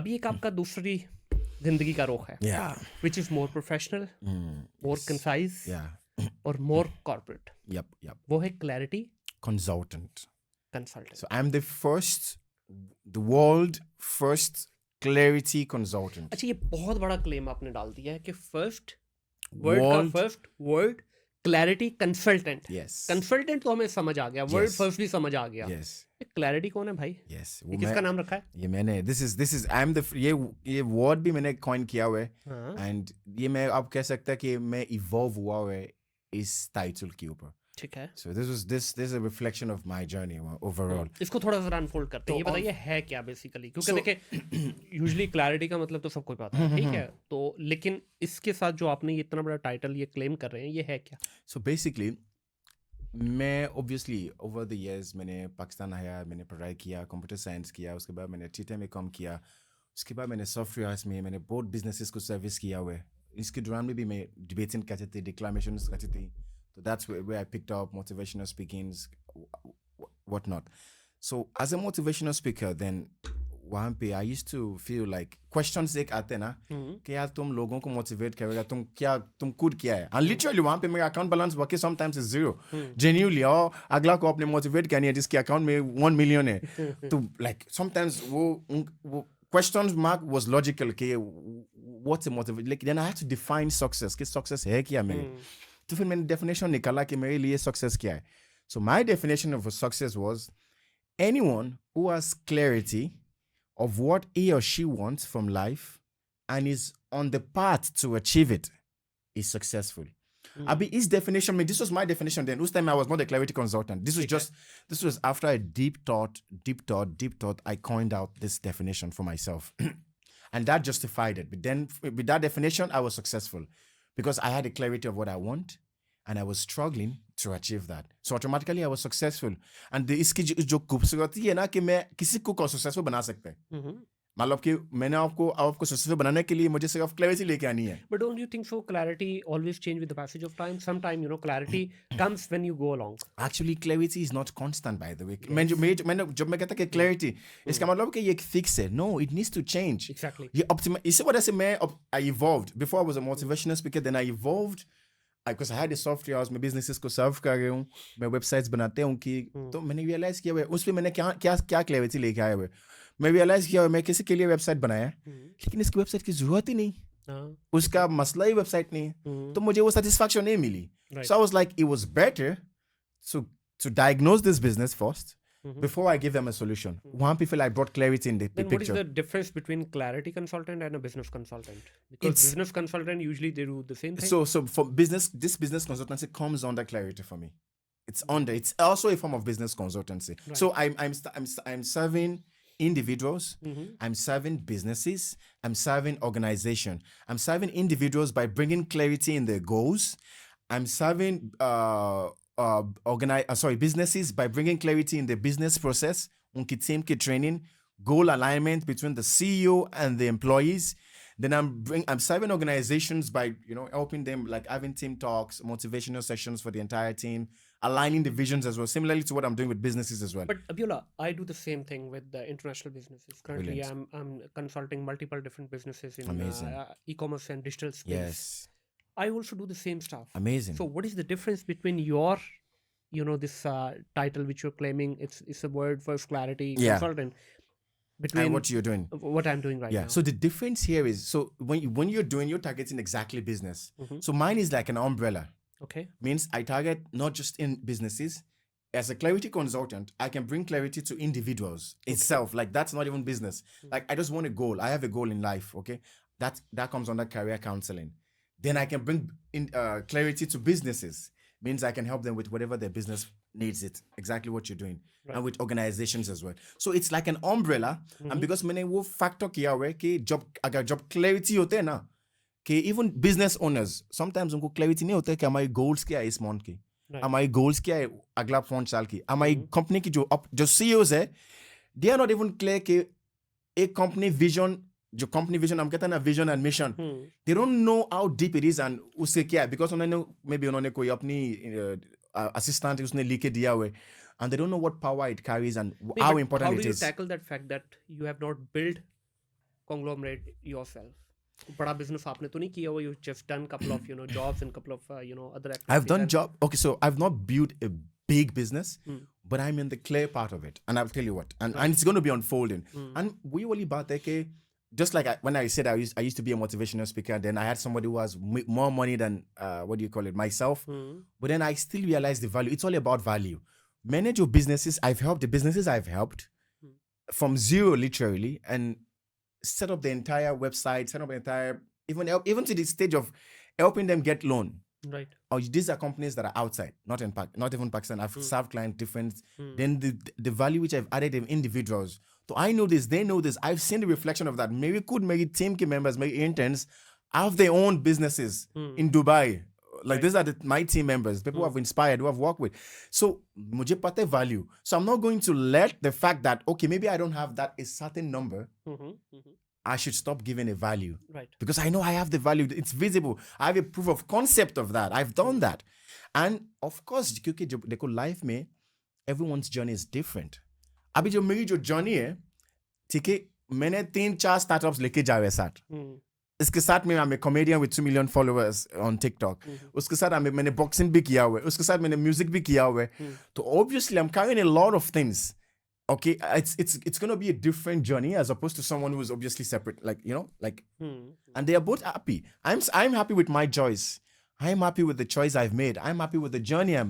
अभी एक आपका दूसरी जिंदगी का रुख है, Yeah. Which is more professional, more Yes. Concise Yeah. और मोर कॉर्पोरेट. Yep. वो है clarity Consultant. Consultant. So I'm the world first clarity consultant. अच्छा, ये बहुत बड़ा क्लेम आपने डाल दिया है कि फर्स्ट वर्ड का World. First word clarity consultant. Yes. Consultant तो हमें समझ आ गया, वर्ड Yes. फर्स्ट भी समझ आ गया. Yes. क्लैरिटी कौन है भाई? Yes. ये किसका नाम रखा है? ये मैंने this is I'm the ये word भी मैंने coin किया हुआ है. हाँ. And ये मैं आप कह सकता है कि मैं evolve हुआ हुआ है इस title के ऊपर. ठीक है. So this is a reflection of my journey overall. इसको थोड़ा सा अनफोल्ड करते हैं. ये बताइए है क्या बेसिकली, क्योंकि देखिए यूजुअली क्लैरिटी का मतलब तो सबको पता है, ठीक है, तो लेकिन इसके साथ जो आपने ये इतना बड़ा टाइटल ये क्लेम कर रहे हैं, ये है क्या? So basically मैं obviously over the years मैंने पाकिस्तान आया, मैंने पढ़ाई किया, कंप्यूटर साइंस किया, उसके बाद मैंने टीटा में काम किया, उसके बाद मैंने सॉफ्टवेयर में मैंने बहुत बिजनेसेस को सर्विस किया हुआ है. इसके दौरान में भी मैं डिबेटिंग करती थी, डिक्लामेशंस करती थी. So that's where I picked up motivational speakings, whatnot. So as a motivational speaker, then वहाँ पे I used to feel like questions एक आते ना कि यार तुम लोगों को motivate करेगा, तुम खुद क्या है. And literally वहाँ पे मेरा account balance बाकी sometimes is zero. Genuinely और अगला को आपने motivate करनी है जिसके account में 1 million है. तो like sometimes वो questions mark was logical कि what's a motivate. Like then I had to define success. कि success है क्या मेरे. तो फिर मैंने definition निकाला कि मेरे लिए success क्या है. So my definition of a success was anyone who has clarity of what he or she wants from life and is on the path to achieve it is successful. Abi, his definition, I mean, this was my definition then. This time I was not a clarity consultant. This was after a deep thought, I coined out this definition for myself. And that justified it. But then with that definition, I was successful because I had a clarity of what I want and I was struggling to achieve that. So automatically I was successful. And इसकी जो खूबसूरती है ना कि मैं किसी को successful बना सकता है. मतलब कि मैंने आपको successful बनाने के लिए मुझे सिर्फ clarity लेके आनी है. But don't you think so? Clarity always change with the passage of time. Sometime, clarity comes when you go along. Actually, clarity is not constant, by the way. जब मैं कहता कि clarity, इसका मतलब कि ये fix है. No, it needs to change. Exactly. इसी वजह से I evolved. Before I was a motivational speaker, then I evolved. Because I had a software house, मैं businesses को serve कर रही हूँ, मैं websites बनाते हूँ कि तो मैंने realize किया हुआ है, उस पे मैंने क्या clarity लेके आया हुआ है. मैं realize किया हुआ है, मैं किसी के लिए website बनाया है, लेकिन इसकी website की जरूरत ही नहीं, उसका मसला ही website नहीं है, तो मुझे वो satisfaction नहीं मिली. So I was like, it was better to diagnose this business first before I give them a solution. One people I brought clarity in the then picture. What is the difference between clarity consultant and a business consultant? Because business consultant usually they do the same thing. So for business, this business consultancy comes under clarity for me. It's also a form of business consultancy. Right. So I'm serving individuals, I'm serving businesses, I'm serving organization. I'm serving individuals by bringing clarity in their goals. I'm serving businesses by bringing clarity in the business process, unki team ki training, goal alignment between the CEO and the employees. Then I'm serving organizations by helping them, like having team talks, motivational sessions for the entire team, aligning the visions as well, similarly to what I'm doing with businesses as well. But Abiola, I do the same thing with the international businesses. Currently, I'm consulting multiple different businesses in e-commerce and digital space. Yes. I also do the same stuff. Amazing. So what is the difference between your, this title which you're claiming, it's a word first clarity consultant, between and what you're doing, what I'm doing right now? So the difference here is, so when you're targeting exactly business. So mine is like an umbrella. Okay. Means I target not just in businesses. As a clarity consultant, I can bring clarity to individuals itself. Like that's not even business. Like I just want a goal. I have a goal in life. Okay. That comes under career counseling. Then I can bring in clarity to businesses. Means I can help them with whatever their business needs it. Exactly what you're doing. Right. And with organizations as well. So it's like an umbrella. And because मैंने वो factor किया हुआ है कि अगर job clarity होते हैं ना, कि even business owners, sometimes उनको clarity नहीं होता है कि हमारी goals क्या है इस month की. हमारी goals क्या है अगला 5 साल की. हमारी company की जो CEOs है, they are not even clear कि एक company vision, जो company vision हम कहते हैं ना, vision and mission, they don't know how deep it is and उससे क्या है, because उन्होंने कोई अपनी assistant उसने लिख के दिया हुआ है, and they don't know what power it carries and how important it is. How do you tackle that fact that you have not built conglomerate yourself? बड़ा business आपने तो नहीं किया हुआ, you've just done couple of jobs and couple of other activities. I've done job. Okay, so I've not built a big business, but I'm in the clear part of it, and I'll tell you what, and it's going to be unfolding. And we only about that. Just like when I said I used to be a motivational speaker, then I had somebody who has more money than myself. But then I still realized the value. It's all about value. Manage your businesses. I've helped the businesses I've helped from zero, literally, and set up the entire website, set up the entire even to the stage of helping them get loan. Right. Or these are companies that are outside, not even Pakistan. I've served clients different. Then the value which I've added in individuals. So I know this, they know this. I've seen the reflection of that. Maybe team members, maybe interns have their own businesses in Dubai. Like these are my team members, people who have inspired, who I've worked with. So mujhe pata value. So I'm not going to let the fact that, okay, maybe I don't have that a certain number. I should stop giving a value. Right. Because I know I have the value. It's visible. I have a proof of concept of that. I've done that. And of course, देखो life में everyone's journey is different. अभी जो मेरी जो journey है, ठीक है, मैंने 3-4 startups लेके जा रहे साथ. इसके साथ में I'm a comedian with 2 million followers on TikTok. उसके साथ मैंने boxing भी किया हुआ है. उसके साथ मैंने music भी किया हुआ है. So obviously I'm carrying a lot of things. Okay, it's gonna be a different journey as opposed to someone who is obviously separate, and they are both happy. I'm happy with my choice. I'm happy with the choice I've made. I'm happy with the journey I'm